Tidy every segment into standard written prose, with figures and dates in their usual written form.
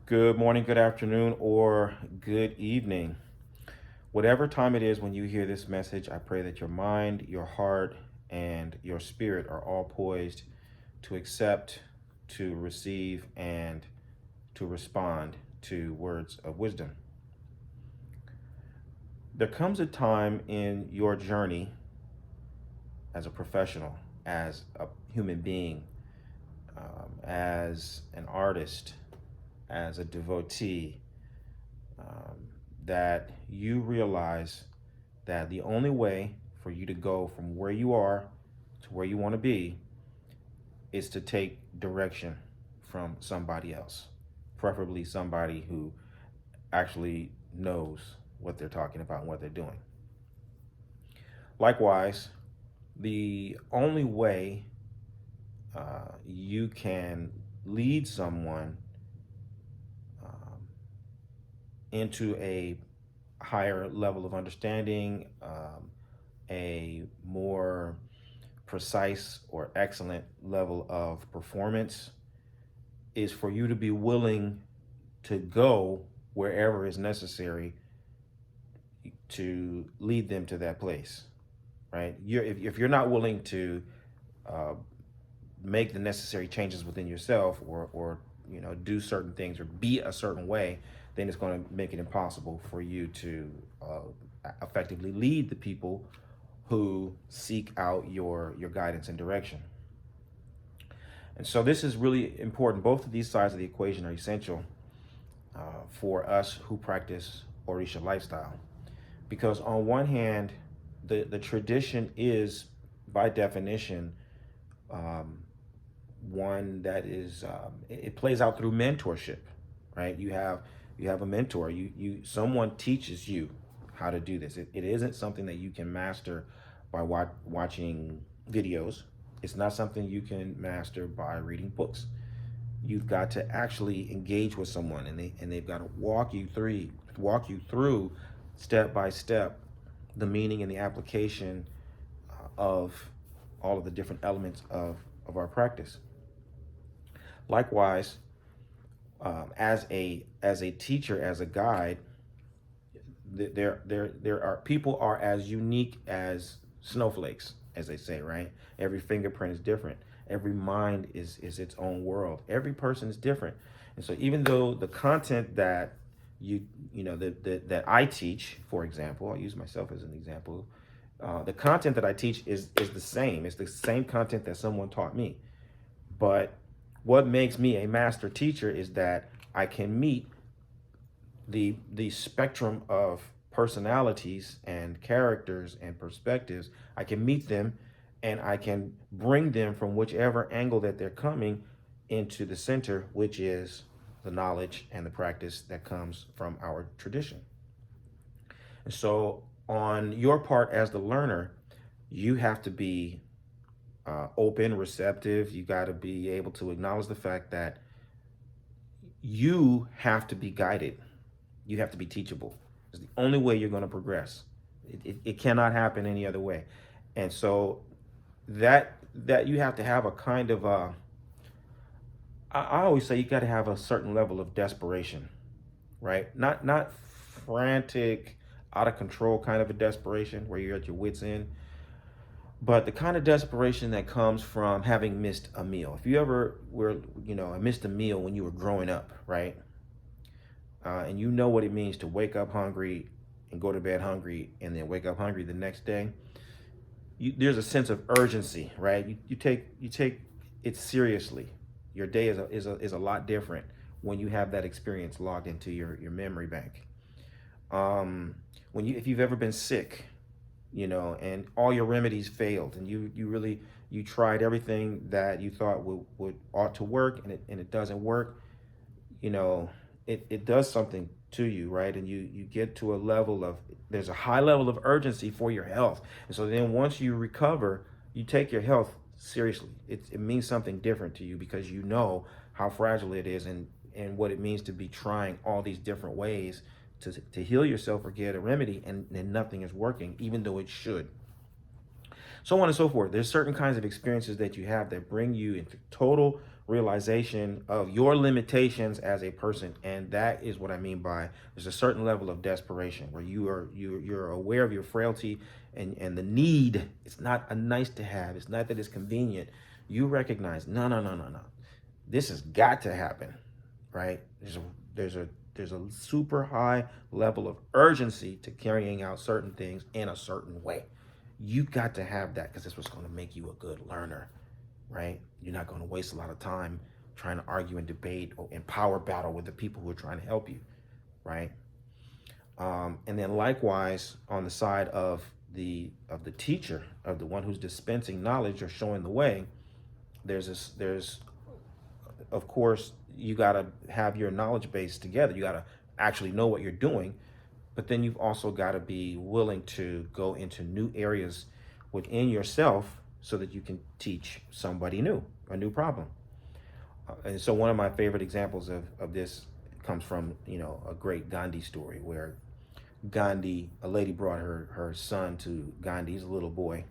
Good morning, good afternoon, or good evening. Whatever time it is when you hear this message, I pray that your mind, your heart, and your spirit are all poised to accept, to receive, and to respond to words of wisdom. There comes a time in your journey as a professional, as a human being, as an artist, as a devotee, that you realize that the only way for you to go from where you are to where you want to be is to take direction from somebody else, preferably somebody who actually knows what they're talking about and what they're doing. Likewise, the only way you can lead someone into a higher level of understanding, a more precise or excellent level of performance, is for you to be willing to go wherever is necessary to lead them to that place, right? If you're not willing to uh, make the necessary changes within yourself, or do certain things or be a certain way, then it's going to make it impossible for you to effectively lead the people who seek out your guidance and direction. And so this is really important. Both of these sides of the equation are essential for us who practice Orisha lifestyle, because on one hand, the tradition is by definition one that is it plays out through mentorship, right? You have a mentor. You someone teaches you how to do this. It isn't something that you can master by watching videos. It's not something you can master by reading books. You've got to actually engage with someone, and they've got to walk you through step by step the meaning and the application of all of the different elements of our practice. Likewise, as a teacher, as a guide, there are people are as unique as snowflakes, as they say, right? Every fingerprint is different. Every mind is its own world. Every person is different, and so even though the content that that I teach, for example, I'll use myself as an example. The content that I teach is the same. It's the same content that someone taught me, but what makes me a master teacher is that I can meet the spectrum of personalities and characters and perspectives. I can meet them, and I can bring them from whichever angle that they're coming into the center, which is the knowledge and the practice that comes from our tradition. And so on your part as the learner, you have to be open, receptive. You got to be able to acknowledge the fact that you have to be guided. You have to be teachable. It's the only way you're going to progress. It cannot happen any other way. And so that you have to have a kind of I always say you got to have a certain level of desperation, right? Not frantic, out of control kind of a desperation where you're at your wits end, but the kind of desperation that comes from having missed a meal. If you ever missed a meal when you were growing up, right? And you know what it means to wake up hungry and go to bed hungry and then wake up hungry the next day. There's a sense of urgency, right? You take it seriously. Your day is a lot different when you have that experience logged into your memory bank. If you've ever been sick, and all your remedies failed, and you tried everything that you thought would ought to work, and it doesn't work, it does something to you, right? And you get to a level of, there's a high level of urgency for your health. And so then once you recover, you take your health seriously. It means something different to you because you know how fragile it is, and what it means to be trying all these different ways to heal yourself or get a remedy, and nothing is working, even though it should. So on and so forth. There's certain kinds of experiences that you have that bring you into total realization of your limitations as a person. And that is what I mean by there's a certain level of desperation where you're aware of your frailty and the need. It's not a nice to have. It's not that it's convenient. You recognize, no. This has got to happen, right? There's a super high level of urgency to carrying out certain things in a certain way. You got to have that because that's what's going to make you a good learner, right? You're not going to waste a lot of time trying to argue and debate or in power battle with the people who are trying to help you, right? And then likewise, on the side of the teacher, of the one who's dispensing knowledge or showing the way, there's of course, you got to have your knowledge base together. You got to actually know what you're doing, but then you've also got to be willing to go into new areas within yourself so that you can teach somebody new, a new problem. And so one of my favorite examples of this comes from, a great Gandhi story where Gandhi, a lady brought her son to Gandhi. He's a little boy.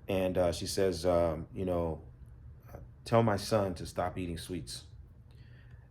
And she says, tell my son to stop eating sweets.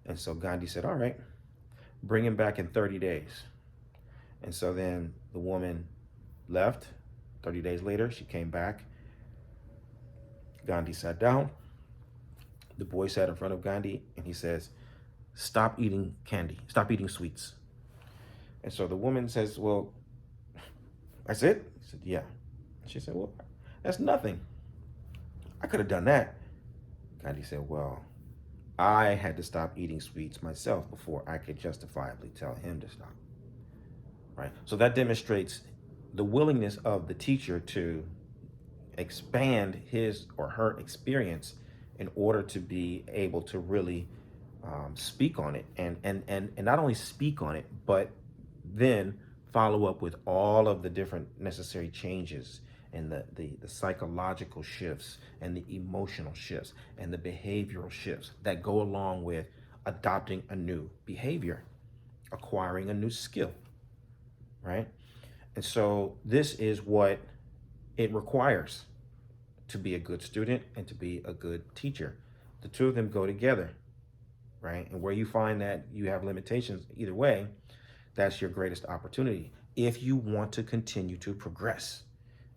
And so Gandhi said, all right, bring him back in 30 days. And so then the woman left. 30 days later, she came back. Gandhi sat down. The boy sat in front of Gandhi and he says, stop eating candy, stop eating sweets. And so the woman says, well, that's it? He said, yeah. She said, well, that's nothing. I could have done that. Gandhi said, well, I had to stop eating sweets myself before I could justifiably tell him to stop. Right? So that demonstrates the willingness of the teacher to expand his or her experience in order to be able to really speak on it and not only speak on it, but then follow up with all of the different necessary changes and the psychological shifts and the emotional shifts and the behavioral shifts that go along with adopting a new behavior, acquiring a new skill, right? And so this is what it requires to be a good student and to be a good teacher. The two of them go together, right? And where you find that you have limitations either way, that's your greatest opportunity. If you want to continue to progress,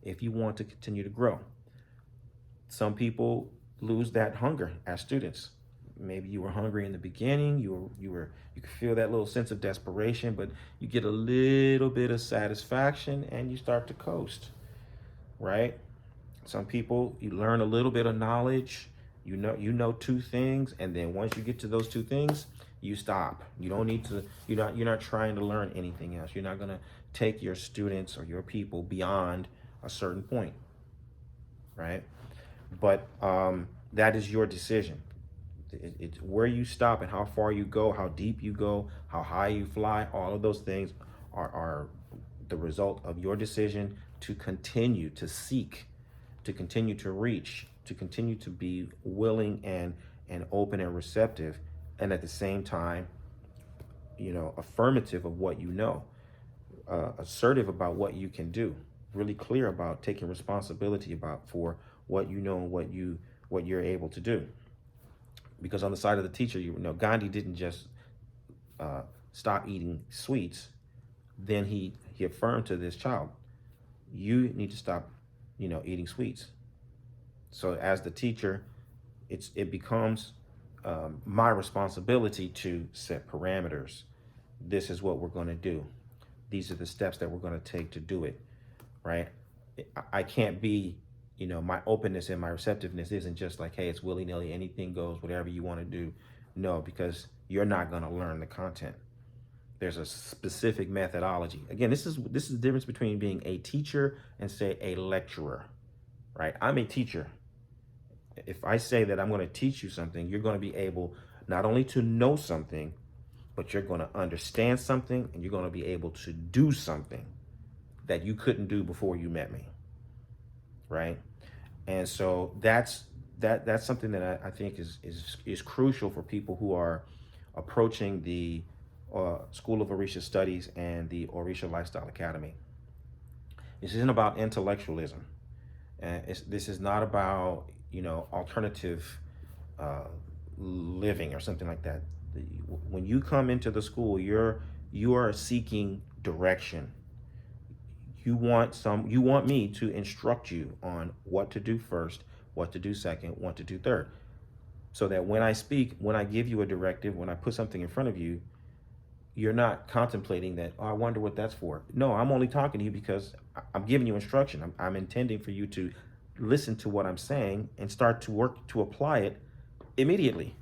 if you want to continue to grow. Some people lose that hunger as students. Maybe you were hungry in the beginning, you could feel that little sense of desperation, but you get a little bit of satisfaction and you start to coast, right? Some people, you learn a little bit of knowledge, you know two things, and then once you get to those two things, you stop. You don't need to, you're not trying to learn anything else. You're not gonna take your students or your people beyond a certain point, right? But that is your decision. It's where you stop and how far you go, how deep you go, how high you fly. All of those things are the result of your decision to continue to seek, to continue to reach, to continue to be willing and open and receptive, and at the same time, affirmative of what you know, assertive about what you can do, really clear about taking responsibility for what you know and what you're able to do. Because on the side of the teacher, Gandhi didn't just stop eating sweets. Then he affirmed to this child, you need to stop, eating sweets. So as the teacher, it becomes my responsibility to set parameters. This is what we're going to do. These are the steps that we're going to take to do it, right? I can't be, my openness and my receptiveness isn't just like, hey, it's willy-nilly, anything goes, whatever you want to do. No, because you're not going to learn the content. There's a specific methodology. Again, this is the difference between being a teacher and, say, a lecturer, right? I'm a teacher. If I say that I'm going to teach you something, you're going to be able not only to know something, but you're going to understand something and you're going to be able to do something that you couldn't do before you met me, right? And so that's something that I think is crucial for people who are approaching the School of Orisha Studies and the Orisha Lifestyle Academy. This isn't about intellectualism. This is not about alternative living or something like that. When you come into the school, you are seeking direction. You want me to instruct you on what to do first, what to do second, what to do third. So that when I speak, when I give you a directive, when I put something in front of you, you're not contemplating that, oh, I wonder what that's for. No, I'm only talking to you because I'm giving you instruction. I'm intending for you to listen to what I'm saying and start to work to apply it immediately.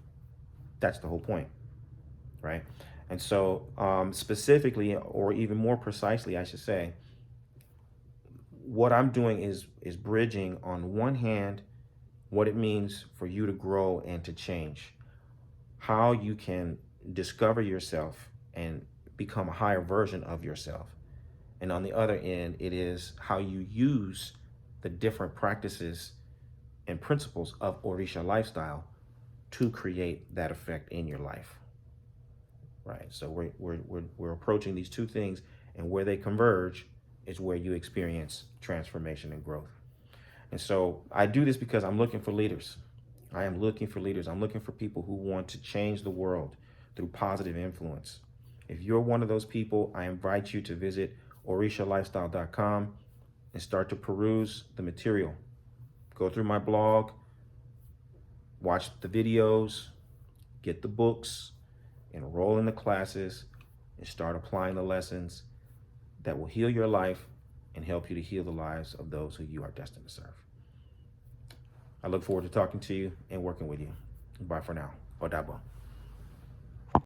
That's the whole point, right? And so specifically, or even more precisely, I should say, what I'm doing is bridging on one hand what it means for you to grow and to change, how you can discover yourself and become a higher version of yourself. And on the other end, it is how you use the different practices and principles of Orisha lifestyle to create that effect in your life. Right. So we're approaching these two things, and where they converge is where you experience transformation and growth. And so I do this because I'm looking for leaders. I am looking for leaders. I'm looking for people who want to change the world through positive influence. If you're one of those people, I invite you to visit OrisaLifestyle.com and start to peruse the material. Go through my blog, watch the videos, get the books, enroll in the classes, and start applying the lessons that will heal your life and help you to heal the lives of those who you are destined to serve. I look forward to talking to you and working with you. Bye for now. Odabo.